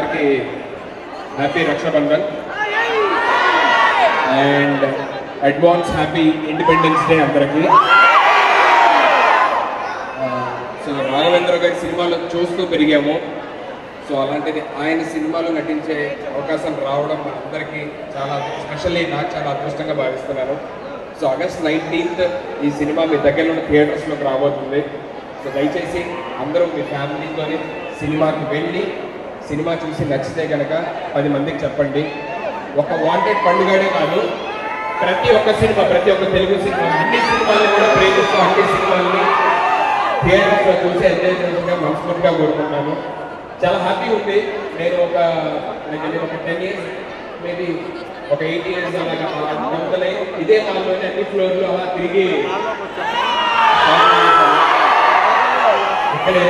అందరికీ happy Rakshabandhan and advance happy independence day అందరికీ. So Raghavendra గారి సినిమాలు చూస్తూ పెరిగాము. సో అలాంటిది ఆయన సినిమాలో నటించే అవకాశం రావడం అందరికీ చాలా స్పెషల్లీ నాకు చాలా అదృష్టంగా భావిస్తున్నాను. సో ఆగస్ట్ 19th ఈ సినిమా మీ దగ్గర ఉన్న థియేటర్స్లోకి రాబోతుంది. సో దయచేసి అందరూ మీ ఫ్యామిలీతోని సినిమాకి వెళ్ళి సినిమా చూసి నచ్చితే కనుక 10 మందికి చెప్పండి. ఒక వాంటెడ్ పండుగనే కాదు, ప్రతి ఒక్క సినిమా, ప్రతి ఒక్క తెలుగు సినిమా, అన్ని సినిమాలను కూడా ప్రేమిస్తూ అన్ని సినిమాలని థియేటర్స్లో చూసి ఎంజాయ్ చేసిగా మనస్ఫూర్తిగా కోరుకుంటున్నాను. చాలా హ్యాపీ ఉంది. నేను ఒక 10 years మేబీ ఒక 8 years అలాగా మొదలై ఇదే హాల్లోనే అన్ని ఫ్లోర్లు అలా తిరిగి ఇక్కడే.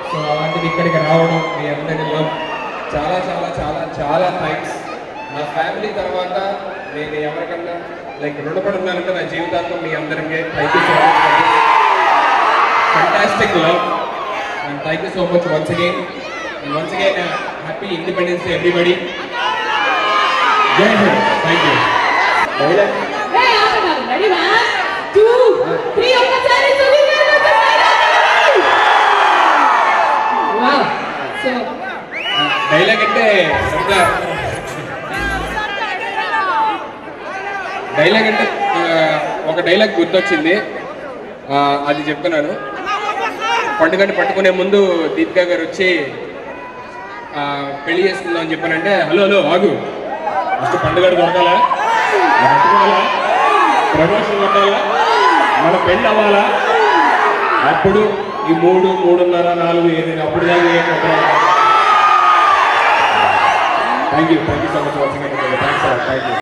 సో అలాంటిది ఇక్కడికి రావడం మీ అందరిలో చాలా చాలా చాలా చాలా థ్యాంక్స్. నా ఫ్యామిలీ తర్వాత నేను ఎవరికన్నా రుణపడి ఉన్నానంటే నా జీవితాంతం మీ అందరికీ thank you so much. Fantastic love and thank you so much once again. And once again, happy Independence Day, everybody. Jai Hind. Thank you. Hey, ready, 1, 2, 3. ఒకసారి wow. So డైలాగ్ అంటే ఒక డైలాగ్ గుర్తొచ్చింది, అది చెప్తున్నాను. పండుగని పట్టుకునే ముందు దీపికా గారు వచ్చి పెళ్లి చేసుకుందాం అని చెప్పానంటే, హలో హలో ఆగు, ఫస్ట్ పండుగ దొరకాలా, పట్టుకోవాలా, ప్రమోషన్ కొట్టాలా, మన పెళ్ళి అవ్వాలా, అప్పుడు ఈ 3, 3:30, 4 ఏదైనా అప్పుడు దాకా. Thank you so much watching. Thanks.